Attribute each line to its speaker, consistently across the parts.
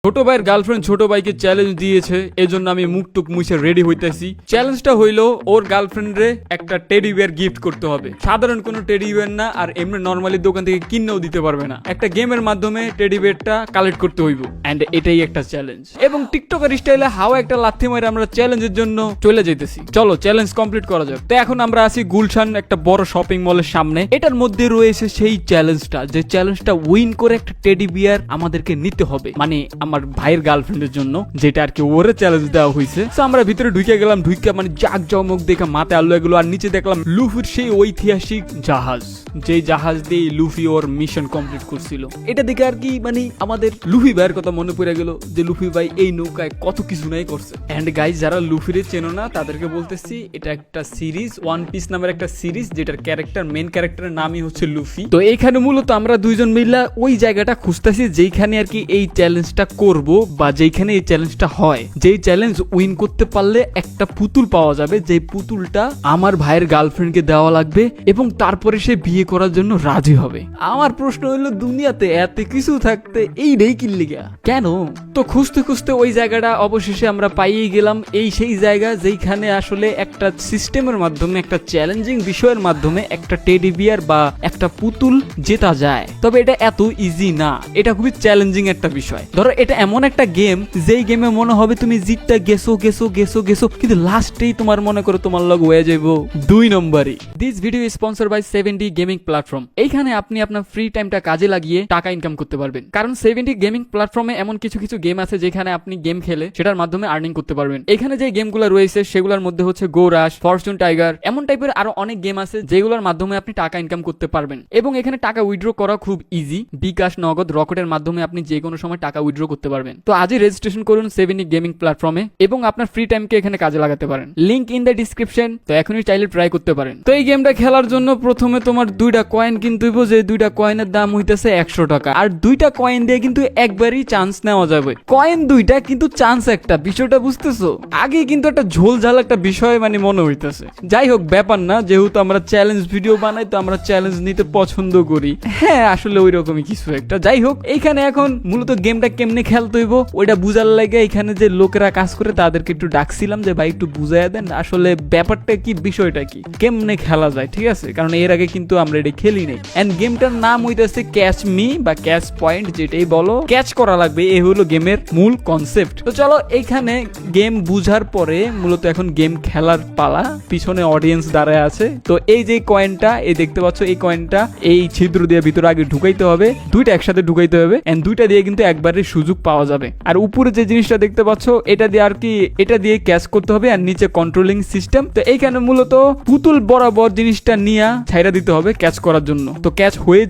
Speaker 1: ছোট ভাইয়ের গার্লফ্রেন্ড ছোট ভাইকে চ্যালেঞ্জ দিয়েছে, এজন্য আমি মুখ টুক মুছে রেডি হইতেছি। চ্যালেঞ্জটা হইলো ওর গার্লফ্রেন্ডরে একটা টেডি বিয়ার গিফট করতে হবে। সাধারণ কোনো টেডি বিয়ার না, আর এমনি নর্মালি দোকান থেকে কিনেও দিতে পারবে না। একটা গেমের মাধ্যমে টেডি বিয়ারটা কালেক্ট করতে হইব, এন্ড এটাই একটা চ্যালেঞ্জ। এবং টিকটকার স্টাইলে হাওয়া একটা লাথি মারে আমরা চ্যালেঞ্জের জন্য চলে যাইতেছি। চলো চ্যালেঞ্জ কমপ্লিট করা যাক। তো এখন আমরা আছি গুলশান একটা বড় শপিং মলের সামনে। এটার মধ্যে রয়েছে সেই চ্যালেঞ্জটা, যে চ্যালেঞ্জটা উইন করে একটা টেডি বিয়ার আমাদেরকে নিতে হবে, মানে আমার ভাইয়ের গার্লফ্রেন্ডের জন্য, যেটা আর কি ওরে চ্যালেঞ্জ দেওয়া হয়েছে। তো আমরা ভিতরে ঢুকে গেলাম, ঢুকে মানে জাক জমক দেখে মাথায় আলো এগুলো, আর নিচে দেখলাম লুফির সেই ঐতিহাসিক জাহাজ, যে জাহাজ দিয়ে লুফি ওর মিশন কমপ্লিট করছিল। এটা দেখে আর কি মানে আমাদের লুফি ভাইয়ের কথা মনে পড়ে গেল, যে লুফি ভাই এই নৌকায় কত কিছু নাই করছে। এন্ড গাইজ, যারা লুফিরে চেনো না তাদেরকে বলতেছি, এটা একটা সিরিজ, ওয়ান পিস নামের একটা সিরিজ, যেটার মেন ক্যারেক্টারের নামই হচ্ছে লুফি। তো এইখানে মূলত আমরা দুইজন মিলে ওই জায়গাটা খুঁজতেছি যেখানে আর কি এই চ্যালেঞ্জটা করব, বা যেখানে এই চ্যালেঞ্জটা হয়। যেই চ্যালেঞ্জ উইন করতে পারলে একটা পুতুল পাওয়া যাবে, যে পুতুলটা আমার ভাইয়ের গার্লফ্রেন্ডকে দেওয়া লাগবে, এবং তারপরে সে বিয়ে করার জন্য রাজি হবে। আমার প্রশ্ন হলো, দুনিয়াতে এত কিছু থাকতে এই নেই কিল্লিগা কেন? তো খুঁজতে খুঁজতে ওই জায়গাটা অবশেষে আমরা পাইয়ে গেলাম। এই সেই জায়গা যেখানে আসলে একটা সিস্টেমের মাধ্যমে, একটা চ্যালেঞ্জিং বিষয়ের মাধ্যমে একটা টেডি বিয়ার বা একটা পুতুল জেতা যায়। তবে এটা এত ইজি না, এটা খুবই চ্যালেঞ্জিং একটা বিষয়। ধরো এটা এমন একটা গেম, যেই গেমে মনে হবে তুমি জিতটা গেছো গেছো গেছো গেছো, কিন্তু লাস্টেই তোমার মনে করো তোমার লগ হয়ে যাইবো 2 নম্বরই। This video is sponsored by 70 gaming platform. এইখানে আপনি আপনার ফ্রি টাইমটা কাজে লাগিয়ে টাকা ইনকাম করতে পারবেন, কারণ 70 গেমিং প্ল্যাটফর্মে এমন কিছু কিছু গেম আছে যেখানে আপনি গেম খেলে সেটার মাধ্যমে আর্নিং করতে পারবেন। এখানে যে গেমগুলো রয়েছে সেগুলোর মধ্যে হচ্ছে গো রাশ, ফরচুন টাইগার, এমন টাইপের আরো অনেক গেম আছে যেগুলোর মাধ্যমে আপনি টাকা ইনকাম করতে পারবেন। এবং এখানে টাকা উইথড্র করা খুব ইজি, বিকাশ, নগদ, রকেটের মাধ্যমে আপনি যে কোনো সময় টাকা উইথড্র করতে পারবেন। তো আজই রেজিস্ট্রেশন করুন 70 গেমিং প্ল্যাটফর্মে এবং আপনার ফ্রি টাইমকে এখানে কাজে লাগাতে পারেন। Link in the description. তো এখনই চাইলে ট্রাই করতে পারেন। তো এই গেমটা খেলার জন্য প্রথমে তোমার 2টা কয়েন কিনতে হইব, যে 2টা কয়েনের দাম হইতেছে 100 টাকা। আর 2টা কয়েন দিয়ে কিন্তু একবারই চান্স নেওয়া যাবে। কয়েন 2টা কিন্তু চান্স একটা, বিষয়টা বুঝতেছো? আগে কিন্তু একটা ঝোলঝাল একটা বিষয় মানে মনে হইতেছে। যাই হোক, ব্যাপার না, যেহেতু আমরা চ্যালেঞ্জ ভিডিও বানাই তো আমরা চ্যালেঞ্জ নিতে পছন্দ করি। হ্যাঁ, আসলে ওই রকমই কিছু একটা। যাই হোক, এইখানে এখন মূলত গেমটা কেমনে খেলতে হইব ওইটা বুঝার লাগে এখানে যে লোকেরা কাজ করে তাদেরকে একটু ডাকছিলাম, যে ভাই একটু বুঝাইয়া দেন আসলে ব্যাপারটা কি, বিষয়টা কি, কেমনে খেলা যায়। ঠিক আছে, কারণ এর আগে কিন্তু আমরা এটা খেলি নাই। এন্ড গেমটার নাম হইতেছে ক্যাচ মি বা ক্যাচ পয়েন্ট, যেটাই বলো, ক্যাচ করা লাগবে, এই হলো গেমের মূল কনসেপ্ট। তো চলো, এইখানে গেম বুঝার পরে মূলত এখন গেম খেলার পালা। পিছনে অডিয়েন্স দাঁড়ায় আছে। তো এই যে কয়েনটা, এই দেখতে পাচ্ছ, এই কয়েনটা এই ছিদ্র দিয়ে ভিতরে আগে ঢুকাইতে হবে, 2টা একসাথে ঢুকাইতে হবে, এন্ড 2টা দিয়ে কিন্তু একবারে সুযোগ পাওয়া যাবে। আর উপরে যে জিনিসটা দেখতে পাচ্ছ, এটা দিয়ে আর কি, এটা দিয়ে ক্যাচ করতে হবে, আর নিচে কন্ট্রোলিং সিস্টেম। তো এইখানে মূলত পুতুল বরাবর জিনিসটা নিয়ে ছাইরা দিতে হবে ক্যাচ করার জন্য। তো ক্যাচ হয়ে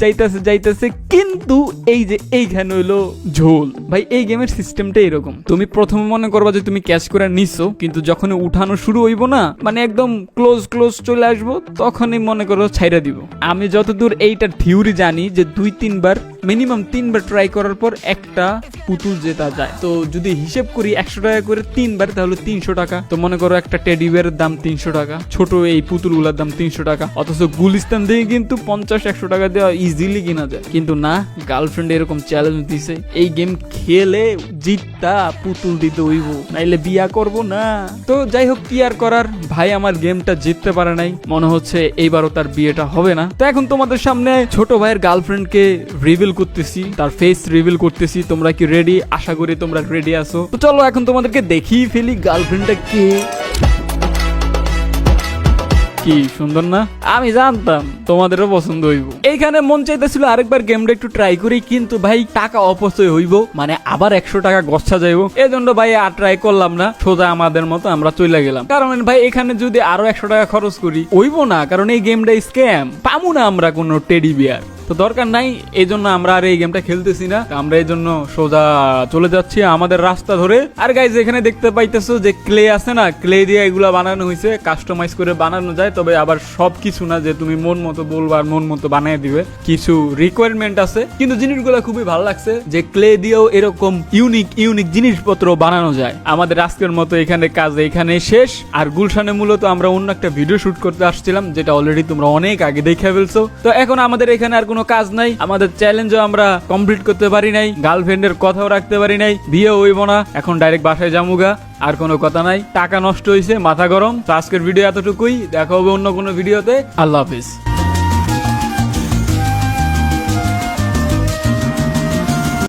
Speaker 1: যাইতেছে, কিন্তু এই যে এইখানে হইলো ঝোল। ভাই এই গেমের সিস্টেমটা এরকম, তুমি প্রথমে মনে করবা যে তুমি ক্যাচ করে নিছো, কিন্তু যখন উঠানো শুরু হইব না, মানে একদম ক্লোজ চলে আসবো, তখনই মনে করো ছাইরা দিব। আমি যতদূর এইটার থিওরি জানি, যে 2-3 বার, মিনিমাম 3 বার ট্রাই করার পর একটা পুতুল জেতা যায়। তো যদি হিসেব করি 100 টাকা করে 3 বার, তাহলে 300 টাকা। তো মনে করো একটা টেডি বিয়ারের দাম 300 টাকা, ছোট এই পুতুলগুলোর দাম 300 টাকা। অথচ গুলিস্তান দিয়ে কিন্তু 50-100 টাকা দেওয়া ইজিলি কিনা যায়। কিন্তু না, গার্লফ্রেন্ড এরকম চ্যালেঞ্জ দিছে, এই গেম খেলে জিততা পুতুল দিতে হইব, নাইলে বিয়া করব না। তো যাই হোক, কি আর করার, ভাই আমার গেমটা জিততে পারে নাই, মনে হচ্ছে এইবারও তার বিয়েটা হবে না। তো এখন তোমাদের সামনে ছোট ভাইয়ের গার্লফ্রেন্ডকে রিভিল করতেছি, তার ফেস রিভিল করতেছি। তোমরা কি রেডি? আশা করি তোমরা রেডি আছো। তো চলো এখন তোমাদেরকে দেখিয়ে ফেলি গার্লফ্রেন্ডটা কে। কি সুন্দর না? আমি জানতাম তোমাদেরও পছন্দ হইব। এইখানে মন চাইতেছিল আরেকবার গেমটা একটু ট্রাই করি, কিন্তু ভাই টাকা অপচয় হইব, মানে আবার 100 টাকা গচ্ছা যাইব। এজন্য ভাই আর ট্রাই করলাম না, সোজা আমাদের মতো আমরা চলে গেলাম। কারণ ভাই এখানে যদি আরো 100 টাকা খরচ করি হইব না, কারণ এই গেমটা স্ক্যাম, পাবো না আমরা কোনো টেডি বিয়ার। তো দরকার নাই, এই জন্য আমরা আর এই গেমটা খেলতেছি না। আমরা এই জন্য সোজা চলে যাচ্ছি আমাদের রাস্তা ধরে। আর গাইজ, এখানে দেখতে পাইতেছো যে ক্লে আছে না, ক্লে দিয়ে এগুলা বানানো হয়েছে, কাস্টমাইজ করে বানানো যায়। তবে আবার সবকিছু না যে তুমি মন মতো বলবা আর মন মতো বানিয়ে দিবে, কিছু রিকোয়ারমেন্ট আছে। কিন্তু জিনিসগুলো খুবই ভালো লাগছে, যে ক্লে দিয়েও এরকম ইউনিক জিনিসপত্র বানানো যায়। আমাদের আজকের মতো এখানে কাজ এখানে শেষ। আর গুলশানে মূলত আমরা অন্য একটা ভিডিও শুট করতে আসছিলাম, যেটা অলরেডি তোমরা অনেক আগে দেখে ফেলছো। তো এখন আমাদের এখানে আর কোনো কাজ নাই, আমাদের চ্যালেঞ্জও আমরা কমপ্লিট করতে পারি নাই, গার্লফ্রেন্ডের কথাও রাখতে পারি নাই, বিয়ে হইব না, এখন ডাইরেক্ট বাসায় যামুগা। আর কোনো কথা নাই, টাকা নষ্ট হয়েছে, মাথা গরম। তো আজকের ভিডিও এতটুকুই, দেখা হবে অন্য কোনো ভিডিওতে। আল্লাহ হাফিজ।